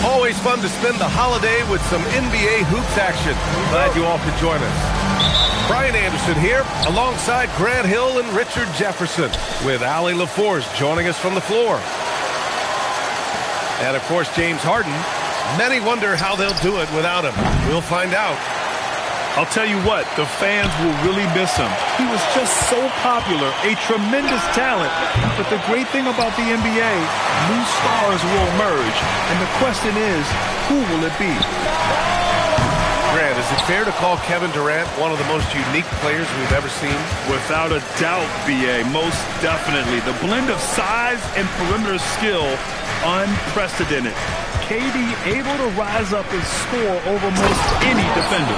Always fun to spend the holiday with some NBA hoops action. Glad you all could join us. Brian Anderson here, alongside Grant Hill and Richard Jefferson, with Allie LaForce joining us from the floor. And, of course, James Harden. Many wonder how they'll do it without him. We'll find out. I'll tell you what, the fans will really miss him. He was just so popular, a tremendous talent. But the great thing about the NBA, new stars will emerge. And the question is, who will it be? Grant, is it fair to call Kevin Durant one of the most unique players we've ever seen? Without a doubt, B.A., most definitely. The blend of size and perimeter skill, unprecedented. KD able to rise up and score over most any defender.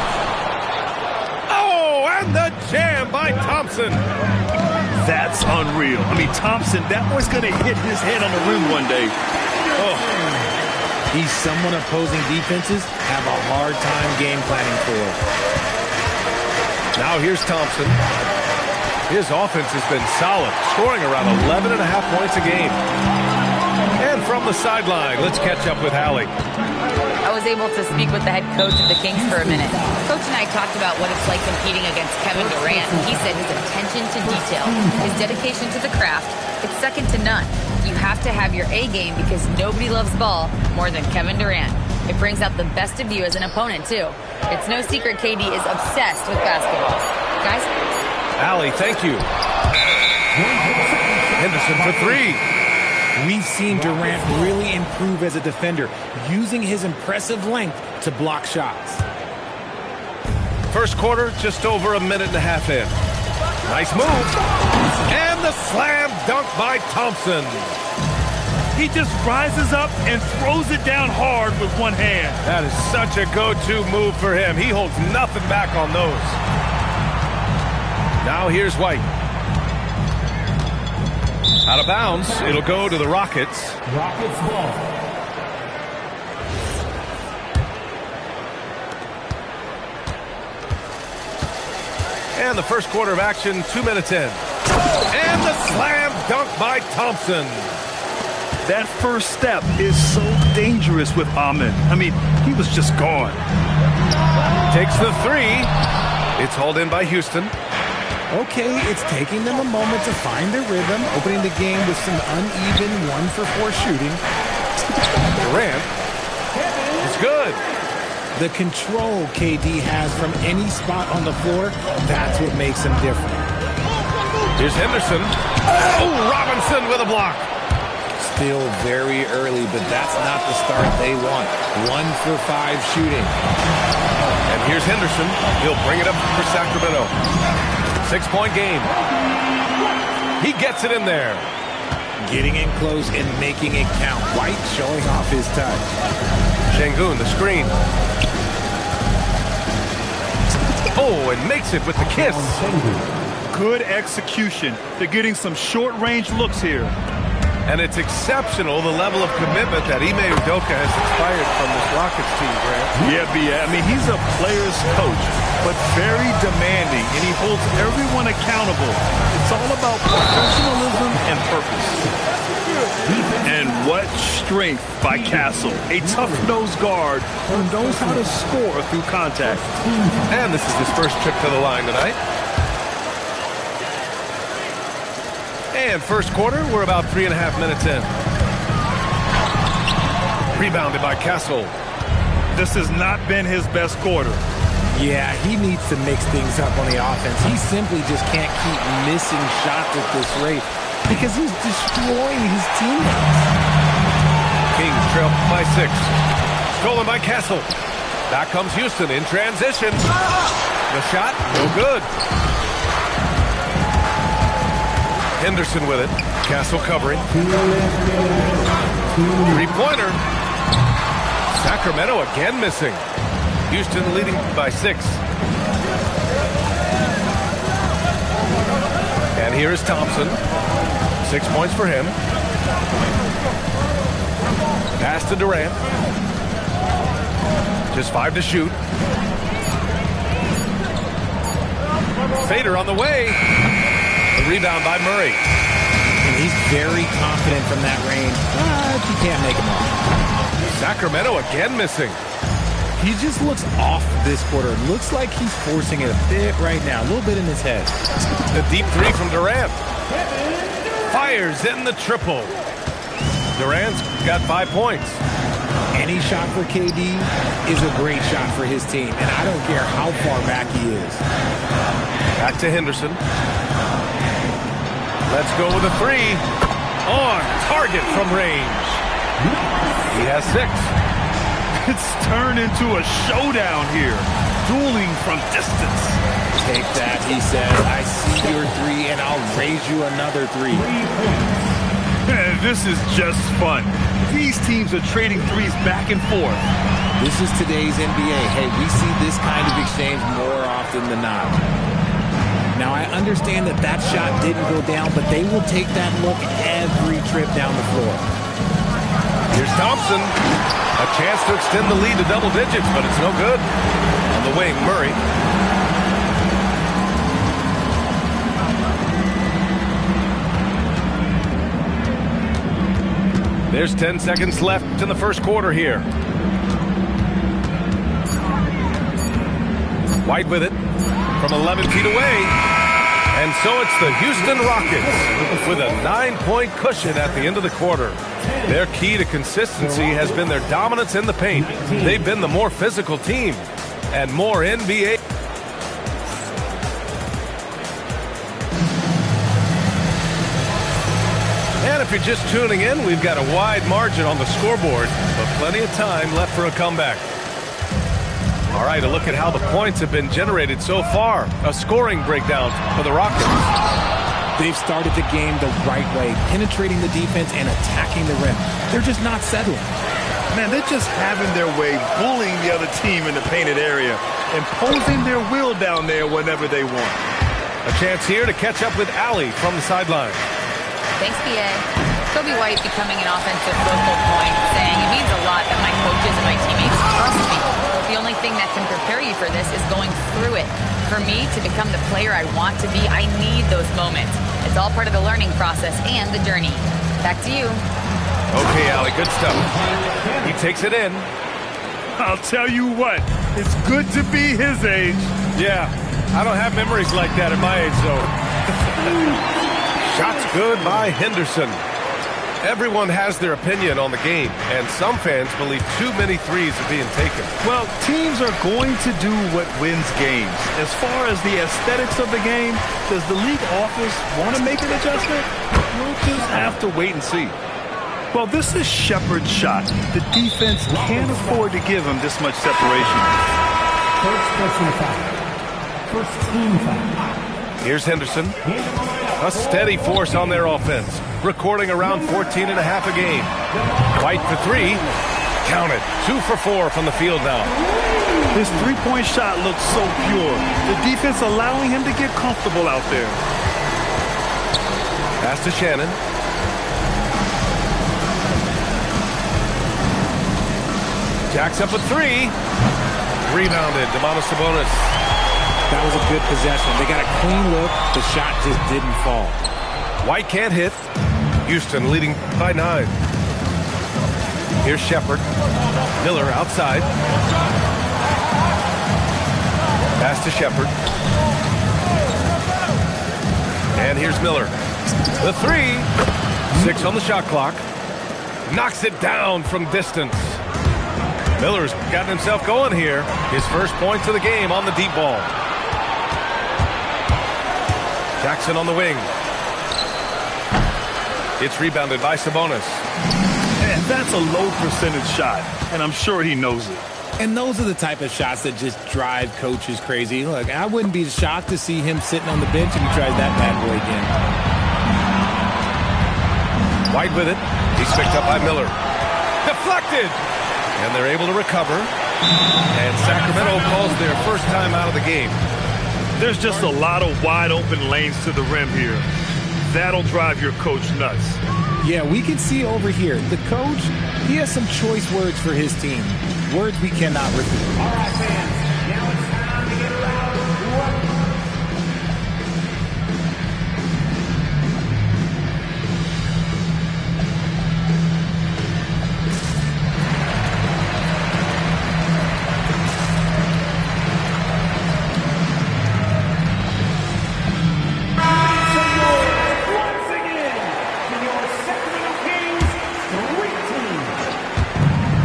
And the jam by Thompson. That's unreal. I mean, Thompson, that boy's going to hit his head on the rim one day. Oh. He's someone opposing defenses have a hard time game planning for. Now here's Thompson. His offense has been solid, scoring around 11.5 points a game. And from the sideline, let's catch up with Allie. I was able to speak with the head coach of the Kings for a minute. Coach and I talked about what it's like competing against Kevin Durant. He said his attention to detail, his dedication to the craft, it's second to none. You have to have your A game because nobody loves ball more than Kevin Durant. It brings out the best of you as an opponent, too. It's no secret KD is obsessed with basketball. Guys? Allie, thank you. Henderson for three. We've seen Durant really improve as a defender, using his impressive length to block shots. First quarter, just over a minute and a half in. Nice move. And the slam dunk by Thompson. He just rises up and throws it down hard with one hand. That is such a go-to move for him. He holds nothing back on those. Now here's White. Out of bounds. It'll go to the Rockets. Rockets ball. And the first quarter of action, 2 minutes in. And the slam dunk by Thompson. That first step is so dangerous with Ahmed. I mean, he was just gone. Takes the three. It's hauled in by Houston. Okay, it's taking them a moment to find their rhythm, opening the game with some uneven 1-for-4 shooting. Durant is good. The control KD has from any spot on the floor, that's what makes him different. Here's Henderson. Oh, Robinson with a block. Still very early, but that's not the start they want. 1-for-5 shooting. And here's Henderson. He'll bring it up for Sacramento. 6-point game. He gets it in there. Getting in close and making it count. White showing off his touch. Şengün, the screen. Oh, and makes it with the kiss. Good execution. They're getting some short-range looks here. And it's exceptional, the level of commitment that Ime Udoka has inspired from this Rockets team, Grant. Yeah. I mean, he's a player's coach, but very demanding, and he holds everyone accountable. It's all about professionalism and purpose. And what strength by Castle. A tough-nosed guard who knows how to score through contact. And this is his first trip to the line tonight. And first quarter, we're about 3.5 minutes in. Rebounded by Castle. This has not been his best quarter. Yeah, he needs to mix things up on the offense. He simply just can't keep missing shots at this rate because he's destroying his teammates. Kings trail by 6. Stolen by Castle. Back comes Houston in transition. The shot, no good. Henderson with it. Castle covering. Three-pointer. Sacramento again missing. Houston leading by 6. And here is Thompson. 6 points for him. Pass to Durant. Just 5 to shoot. Fader on the way. The rebound by Murray. And he's very confident from that range, but you can't make him off. Sacramento again missing. He just looks off this quarter. Looks like he's forcing it a bit right now. A little bit in his head. The deep three from Durant. Fires in the triple. Durant's got 5 points. Any shot for KD is a great shot for his team, and I don't care how far back he is. Back to Henderson. Let's go with a three. On target from range. He has 6. It's turned into a showdown here. Dueling from distance. Take that, he says. I see your 3, and I'll raise you another 3. This is just fun. These teams are trading threes back and forth. This is today's NBA. Hey, we see this kind of exchange more often than not. Now, I understand that that shot didn't go down, but they will take that look every trip down the floor. Here's Thompson. A chance to extend the lead to double digits, but it's no good. On the wing, Murray. There's 10 seconds left in the first quarter here. White with it from 11 feet away. And so it's the Houston Rockets with a 9-point cushion at the end of the quarter. Their key to consistency has been their dominance in the paint. They've been the more physical team and more NBA. And if you're just tuning in, we've got a wide margin on the scoreboard, but plenty of time left for a comeback. All right, a look at how the points have been generated so far. A scoring breakdown for the Rockets. They've started the game the right way, penetrating the defense and attacking the rim. They're just not settling. Man, they're just having their way, bullying the other team in the painted area, imposing their will down there whenever they want. A chance here to catch up with Allie from the sideline. Thanks, PA. Kobe White becoming an offensive focal point, saying it means a lot that my coaches and my teammates trust me. The only thing that can prepare you for this is going through it. For me to become the player I want to be, I need those moments. It's all part of the learning process and the journey. Back to you. Okay, Allie, good stuff. He takes it in. I'll tell you what, it's good to be his age. Yeah, I don't have memories like that at my age, though. Shots good by Henderson. Everyone has their opinion on the game, and some fans believe too many threes are being taken. Well, teams are going to do what wins games. As far as the aesthetics of the game, does the league office want to make an adjustment? We'll just have to wait and see. Well, this is Shepard's shot. The defense can't afford to give him this much separation. First personal foul. First team foul. Here's Henderson. A steady force on their offense, recording around 14 and a half a game. White for 3. Counted. 2 for 4 from the field now. His three-point shot looks so pure. The defense allowing him to get comfortable out there. Pass to Shannon. Jacks up a 3. Rebounded. Domantas Sabonis. That was a good possession. They got a clean look. The shot just didn't fall. White can't hit. Houston leading by 9. Here's Shepard. Miller outside. Pass to Shepard. And here's Miller. The 3. 6 on the shot clock. Knocks it down from distance. Miller's gotten himself going here. His first points of the game on the deep ball. Jackson on the wing. It's rebounded by Sabonis. And that's a low percentage shot, and I'm sure he knows it. And those are the type of shots that just drive coaches crazy. Look, I wouldn't be shocked to see him sitting on the bench if he tries that bad boy again. White with it. He's picked up by Miller. Deflected! And they're able to recover. And Sacramento calls their first time out of the game. There's just a lot of wide open lanes to the rim here. That'll drive your coach nuts. Yeah, we can see over here. The coach, he has some choice words for his team. Words we cannot repeat. All right, fans. Now it's time to get around.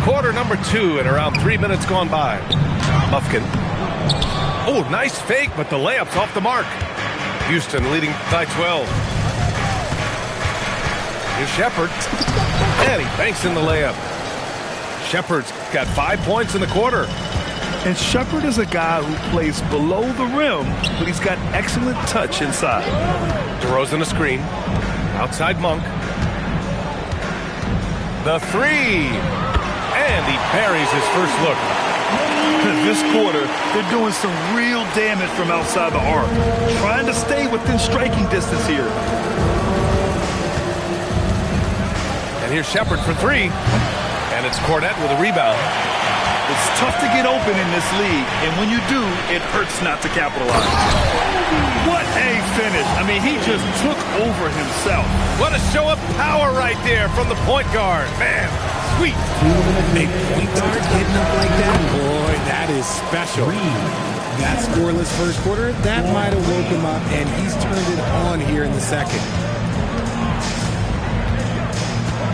Quarter number 2 and around 3 minutes gone by. Bufkin. Oh, nice fake, but the layup's off the mark. Houston leading by 12. Here's Shepard. And he banks in the layup. Shepard's got 5 points in the quarter. And Shepard is a guy who plays below the rim, but he's got excellent touch inside. DeRozan a screen. Outside Monk. The 3. And he buries his first look. This quarter, they're doing some real damage from outside the arc. Trying to stay within striking distance here. And here's Shepard for 3. And it's Cornette with a rebound. It's tough to get open in this league, and when you do, it hurts not to capitalize. What a finish. I mean, he just took over himself. What a show of power right there from the point guard. Man, sweet. A point guard getting up like that? Boy, that is special. That scoreless first quarter, that might have woke him up, and he's turned it on here in the second.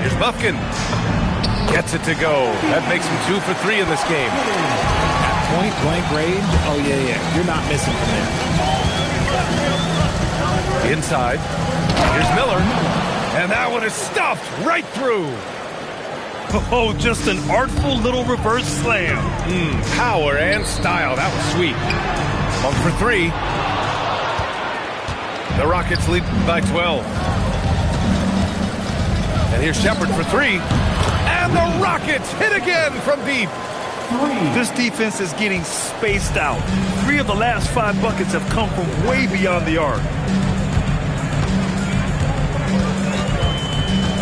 Here's Bufkin. Gets it to go. That makes him 2 for 3 in this game. At point blank range, oh yeah. You're not missing from there. Inside. Here's Miller. And that one is stuffed right through. Oh, just an artful little reverse slam. Power and style. That was sweet. 1 for 3. The Rockets lead by 12. And here's Shepard for 3. And the Rockets hit again from deep. This defense is getting spaced out. 3 of the last 5 buckets have come from way beyond the arc.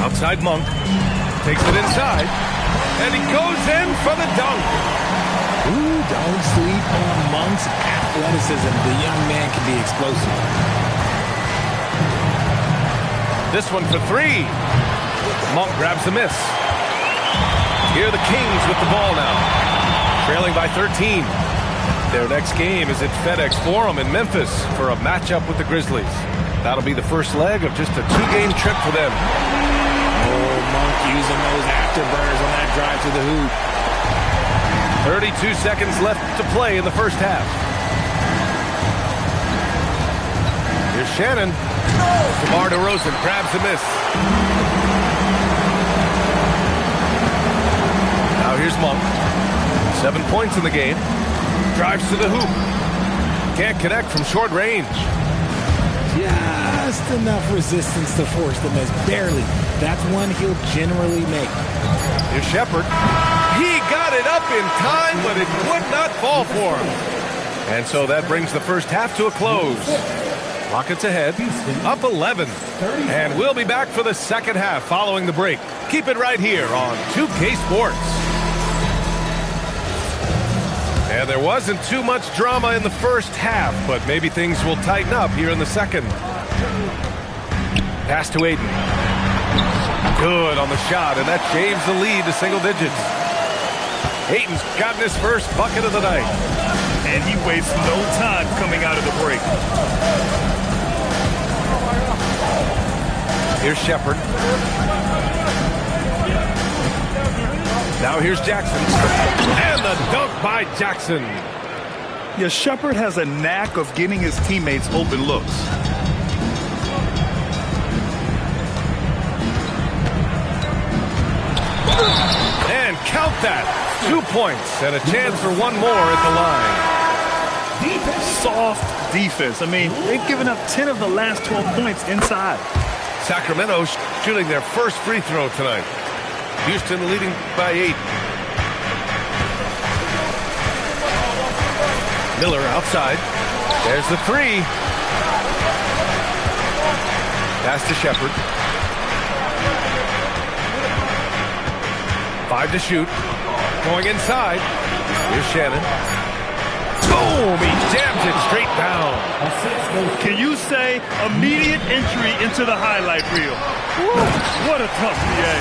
Outside Monk. Takes it inside. And he goes in for the dunk. Ooh, don't sleep on Monk's athleticism. The young man can be explosive. This one for 3. Monk grabs the miss. Here are the Kings with the ball now. Trailing by 13. Their next game is at FedEx Forum in Memphis for a matchup with the Grizzlies. That'll be the first leg of just a 2-game trip for them. Oh, Monk using those afterburners on that drive to the hoop. 32 seconds left to play in the first half. Here's Shannon. DeMar DeRozan grabs the miss. Now here's Monk. 7 points in the game. Drives to the hoop. Can't connect from short range. Just enough resistance to force the miss. Barely. That's one he'll generally make. Here's Shepard. He got it up in time, but it would not fall for him. And so that brings the first half to a close. Rockets ahead, up 11. And we'll be back for the second half following the break. Keep it right here on 2K Sports. And there wasn't too much drama in the first half, but maybe things will tighten up here in the second. Pass to Ayton. Good on the shot, and that shaves the lead to single digits. Ayton's gotten his first bucket of the night. And he wastes no time coming out of the break. Here's Shepard. Now here's Jackson. And the dunk by Jackson. Yeah, Shepard has a knack of getting his teammates open looks. And count that. 2 points and a chance for one more at the line. Soft defense. I mean, they've given up 10 of the last 12 points inside. Sacramento shooting their first free throw tonight. Houston leading by 8. Miller outside. There's the 3. Pass to Shepard. 5 to shoot. Going inside. Here's Shannon. Boom! He jams it straight down. Can you say immediate entry into the highlight reel? Woo, what a tough PA.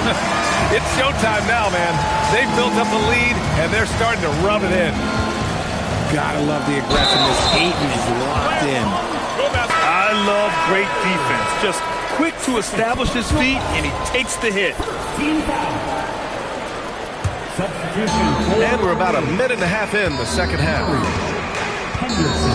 It's showtime now, man. They've built up a lead, and they're starting to rub it in. Gotta love the aggressiveness. Ayton is locked in. I love great defense. Just quick to establish his feet, and he takes the hit. Substitution. And we're about a minute and a half in the second half. Henderson.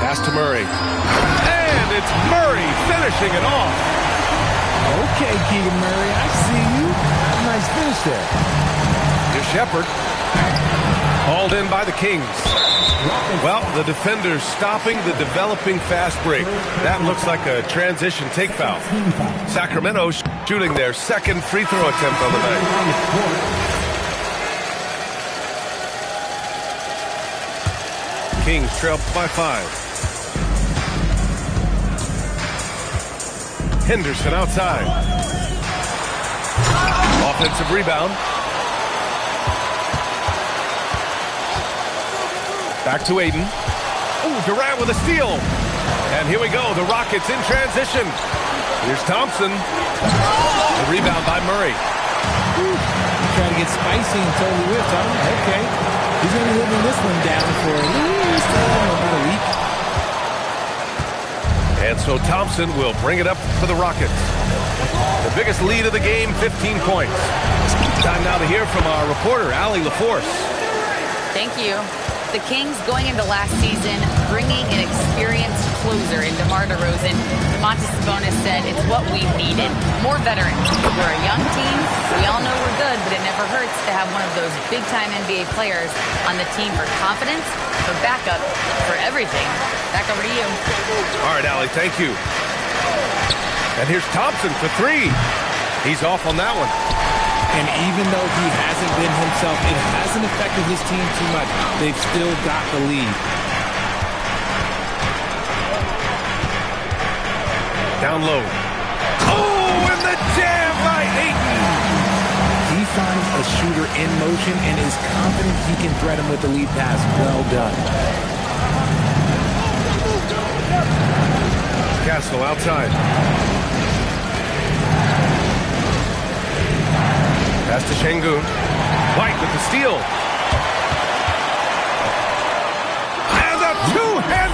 Pass to Murray. And it's Murray finishing it off. Okay, Keegan Murray, I see you. Nice finish there. Here's Shepard. Hauled in by the Kings. Well, the defenders stopping the developing fast break. That looks like a transition take foul. Sacramento shooting their second free throw attempt on the night. Kings trail by 5. Henderson outside. Offensive rebound. Back to Aiden. Ooh, Durant with a steal. And here we go, the Rockets in transition. Here's Thompson. The rebound by Murray. Try to get spicy and totally whipped, huh? Okay. He's going to be living this one down for about a week. And so Thompson will bring it up for the Rockets. The biggest lead of the game, 15 points. Time now to hear from our reporter, Allie LaForce. Thank you. The Kings going into last season, bringing an experienced closer in DeMar DeRozan. Domantas Sabonis said it's what we needed. More veterans. We're a young team. We all know we're good, but it never hurts to have one of those big-time NBA players on the team for confidence, for backup, for everything. Back over to you. All right, Allie, thank you. And here's Thompson for 3. He's off on that one. And even though he hasn't been himself, it hasn't affected his team too much. They've still got the lead. Down low. Oh, and the jam by Ayton. He finds a shooter in motion and is confident he can thread him with the lead pass. Well done. Castle outside. Pass to Şengün. White with the steal. And a two-hand.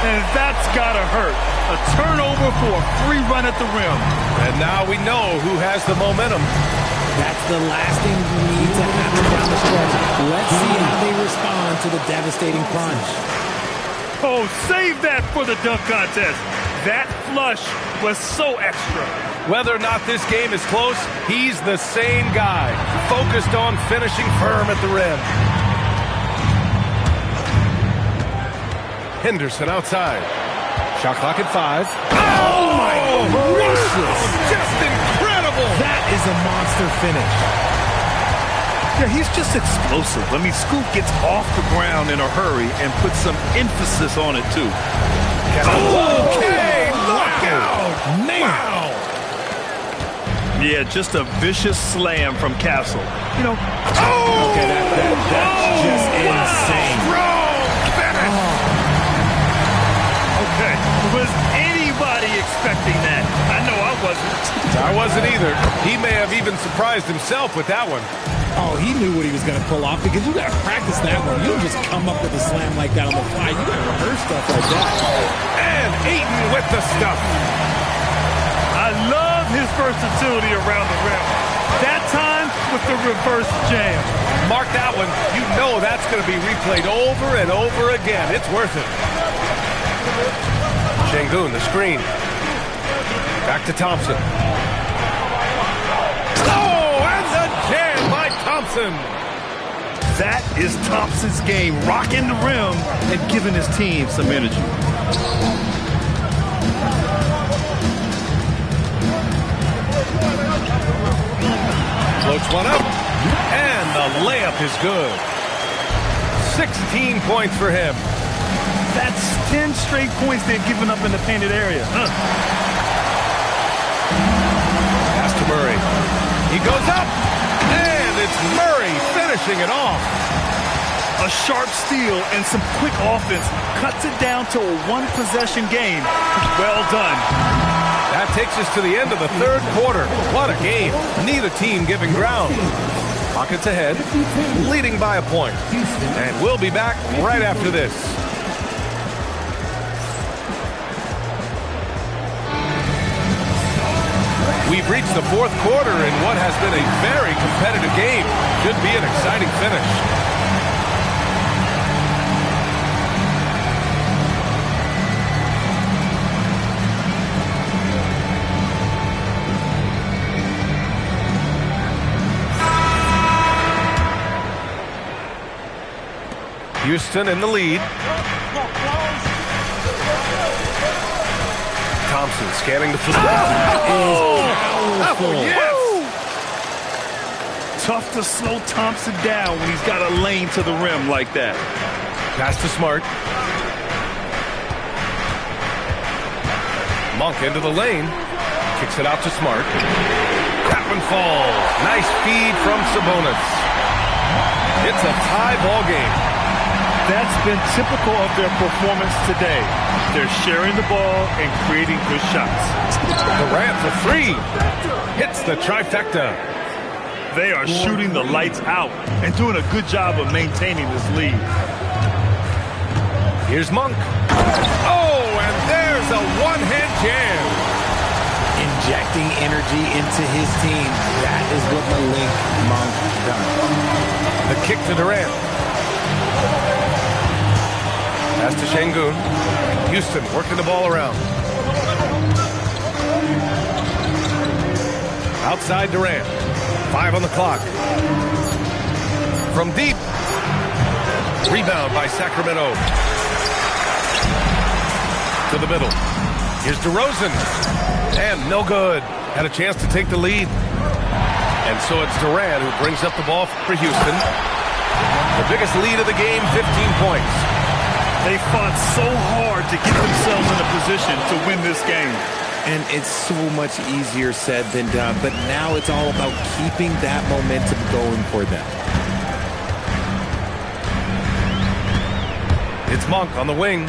And that's gotta hurt. A turnover for a free run at the rim. And now we know who has the momentum. That's the last thing we need to happen down the stretch. Let's see how they respond to the devastating plunge. Oh, save that for the dunk contest. That flush was so extra. Whether or not this game is close, he's the same guy, focused on finishing firm at the rim. Henderson outside. Shot clock at 5. Oh my gracious! Just incredible! That is a monster finish. Yeah, he's just explosive. I mean, Scoop gets off the ground in a hurry and puts some emphasis on it, too. Okay, look out! Man. Wow! Yeah, just a vicious slam from Castle. You know, Okay, that's just insane. Strong finish! okay, was anybody expecting that? I know I wasn't. I wasn't either. He may have even surprised himself with that one. Oh, he knew what he was going to pull off because you got to practice that one. You don't just come up with a slam like that on the fly. You got to rehearse stuff like that. And Ayton with the stuff. I love his versatility around the rim. That time with the reverse jam. Mark that one. You know that's going to be replayed over and over again. It's worth it. Şengün, the screen. Back to Thompson. Oh, and the jam by Thompson. That is Thompson's game, rocking the rim and giving his team some energy. Floats one up. And the layup is good. 16 points for him. That's 10 straight points they've given up in the painted area. Pass to Murray. He goes up, and it's Murray finishing it off. A sharp steal and some quick offense cuts it down to a one-possession game. Well done. That takes us to the end of the third quarter. What a game. Neither team giving ground. Rockets ahead, leading by a point. And we'll be back right after this. We've reached the fourth quarter in what has been a very competitive game. Should be an exciting finish. Houston in the lead. Thompson scanning the floor. Yes! Tough to slow Thompson down when he's got a lane to the rim like that. Pass to Smart. Monk into the lane. Kicks it out to Smart. That one falls. Nice feed from Sabonis. It's a tie ball game. That's been typical of their performance today. They're sharing the ball and creating good shots. Durant for three. Hits the trifecta. They are shooting the lights out and doing a good job of maintaining this lead. Here's Monk. Oh, and there's a one-hand jam. Injecting energy into his team. That is what Malik Monk does. The kick to Durant. Pass to Şengün. Houston working the ball around. Outside Durant. 5 on the clock. From deep. Rebound by Sacramento. To the middle. Here's DeRozan. And no good. Had a chance to take the lead. And so it's Durant who brings up the ball for Houston. The biggest lead of the game, 15 points. They fought so hard to get themselves in a position to win this game. And it's so much easier said than done. But now it's all about keeping that momentum going for them. It's Monk on the wing.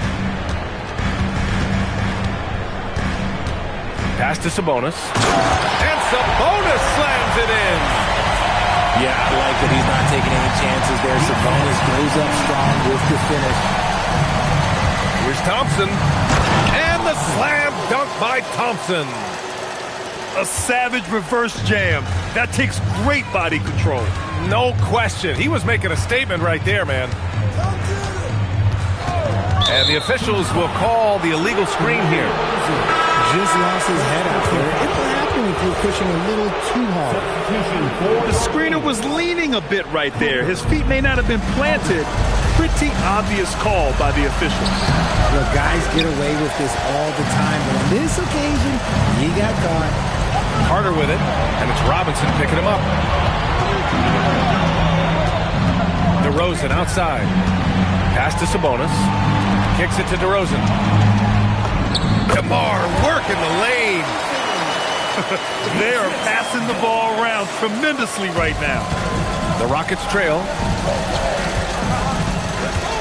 Pass to Sabonis. And Sabonis slams it in. Yeah, I like that he's not taking any chances there. Sabonis goes up strong with the finish. Here's Thompson. And the slam dunk by Thompson. A savage reverse jam. That takes great body control. No question. He was making a statement right there, man. And the officials will call the illegal screen here. Just lost his head out there. It'll happen if you're pushing a little too hard. The screener was leaning a bit right there. His feet may not have been planted. Pretty obvious call by the officials. Look, guys get away with this all the time, but on this occasion, he got caught. Carter with it, and it's Robinson picking him up. DeRozan outside. Pass to Sabonis. Kicks it to DeRozan. DeMar working the lane. They are passing the ball around tremendously right now. The Rockets trail.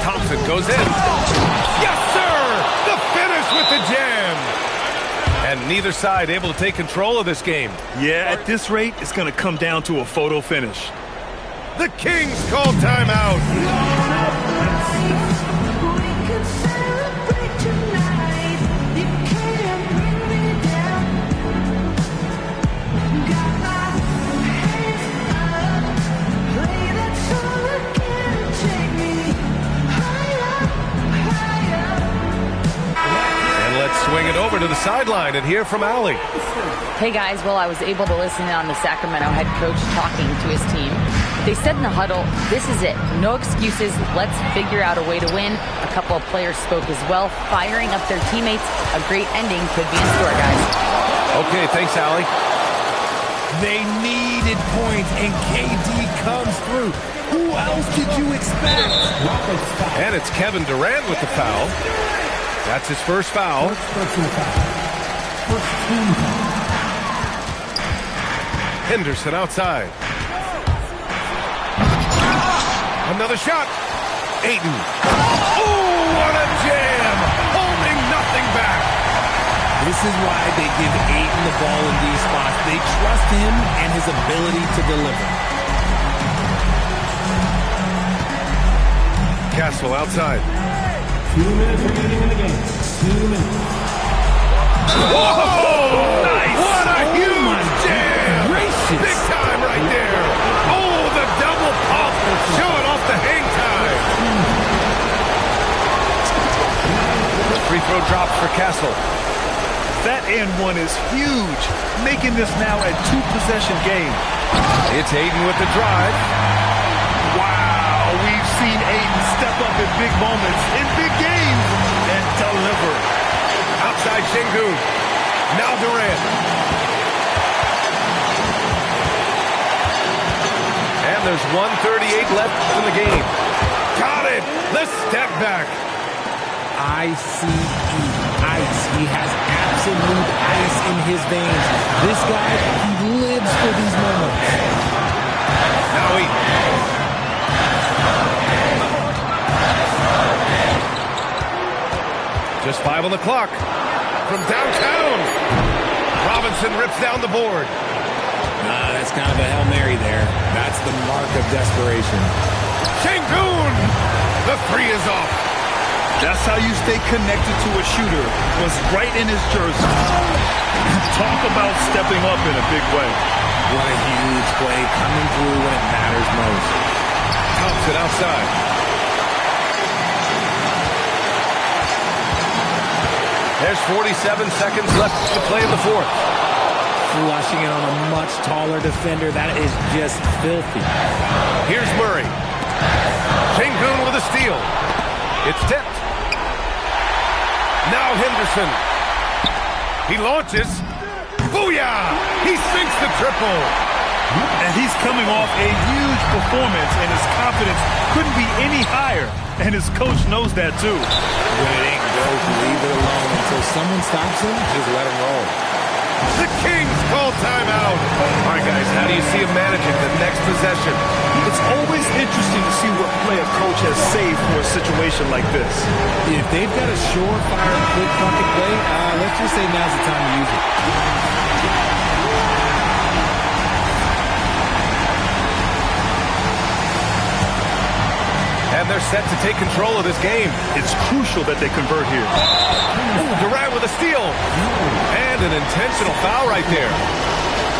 Thompson goes in. Yes, sir! The finish with the jam. And neither side able to take control of this game. Yeah, at this rate, it's going to come down to a photo finish. The Kings call timeout. Swing it over to the sideline and hear from Allie. Hey guys, well, I was able to listen in on the Sacramento head coach talking to his team. They said in the huddle, this is it. No excuses. Let's figure out a way to win. A couple of players spoke as well, firing up their teammates. A great ending could be in store, guys. Okay, thanks, Allie. They needed points, and KD comes through. Who else did you expect? And it's Kevin Durant with the foul. That's his first foul. Henderson outside. Another shot. Ayton. Oh, what a jam! Holding nothing back. This is why they give Ayton the ball in these spots. They trust him and his ability to deliver. Castle outside. 2 minutes remaining in the game. 2 minutes. Whoa! Nice! What a huge jam! Gracious. Big time right there. Oh, the double pump. Showing off the hang time. Free throw drops for Castle. That and one is huge, making this now a 2-possession game. It's Ayton with the drive. Wow, we've seen Ayton step up in big moments, in big games, and deliver. Outside Şengün. Now Durant. And there's 1:38 left in the game. Got it. The step back. ICE. Ice. He has absolute ice in his veins. This guy, he lives for these moments. Now Ayton. Just 5 on the clock. From downtown. Robinson rips down the board. That's kind of a Hail Mary there. That's the mark of desperation. Şengün. The three is off. That's how you stay connected to a shooter. Was right in his jersey. Talk about stepping up in a big way. What a huge play, coming through when it matters most. Thompson outside. There's 47 seconds left to play in the fourth. Flushing it on a much taller defender. That is just filthy. Here's Murray. Şengün with a steal. It's tipped. Now Henderson. He launches. Booyah! He sinks the triple. And he's coming off a huge performance, and his confidence couldn't be any higher. And his coach knows that too. When it ain't broke, leave it alone. Until someone stops him, just let him roll. The Kings call timeout. All right, guys, how do you see him managing the next possession? It's always interesting to see what play a coach has saved for a situation like this. If they've got a surefire, quick bucket play, let's just say now's the time to use it. And they're set to take control of this game. It's crucial that they convert here. Ooh, Durant with a steal. And an intentional foul right there.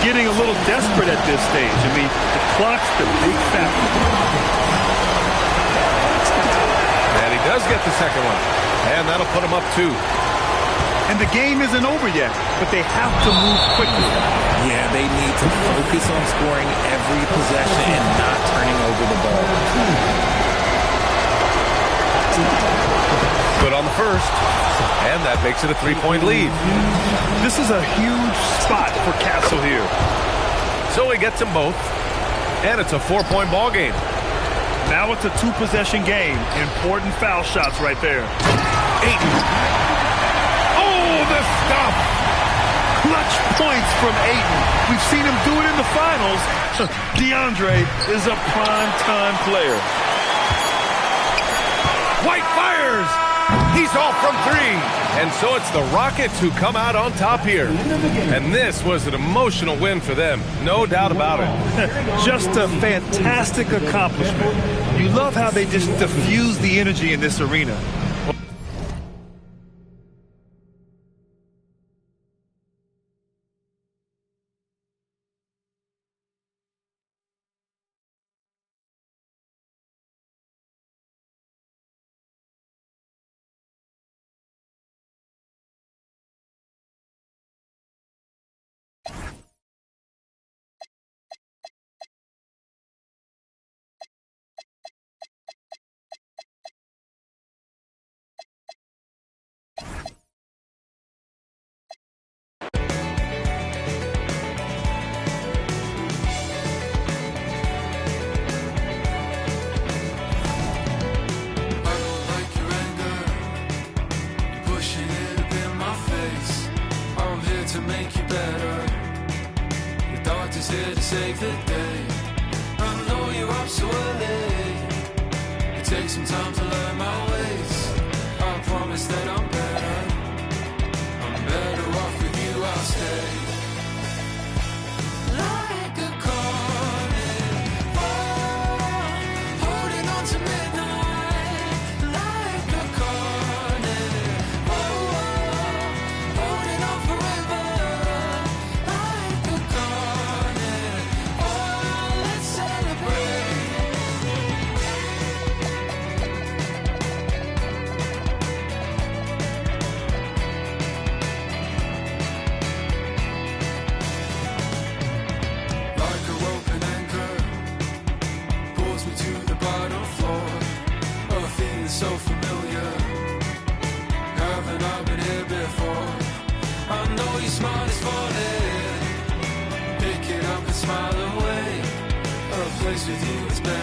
Getting a little desperate at this stage. I mean, the clock's the big factor. And he does get the second one. And that'll put him up 2. And the game isn't over yet, but they have to move quickly. Yeah, they need to focus on scoring every possession and not turning over the ball. Good on the first. And that makes it a 3-point lead. This is a huge spot for Castle here. So he gets them both. And it's a 4-point ball game. Now it's a 2-possession game. Important foul shots right there. Ayton. Oh, the stop. Clutch points from Ayton. We've seen him do it in the finals. DeAndre is a prime-time player. White fires. He's off from 3. And so it's the Rockets who come out on top here. And this was an emotional win for them. No doubt about it. Just a fantastic accomplishment. You love how they just diffuse the energy in this arena. save the day. I know you're up so early. It takes some time to learn my ways. I promise that I'm better off with you, I'll stay. Like a carnival, holding on to midnight. Like a carnival, holding on forever. Like a carnival, let's celebrate. Like a rope and anchor, pulls me to the bottom floor. A feeling so familiar. Haven't I been here before? I know your smile is falling. Pick it up and smile away. A place with you is better.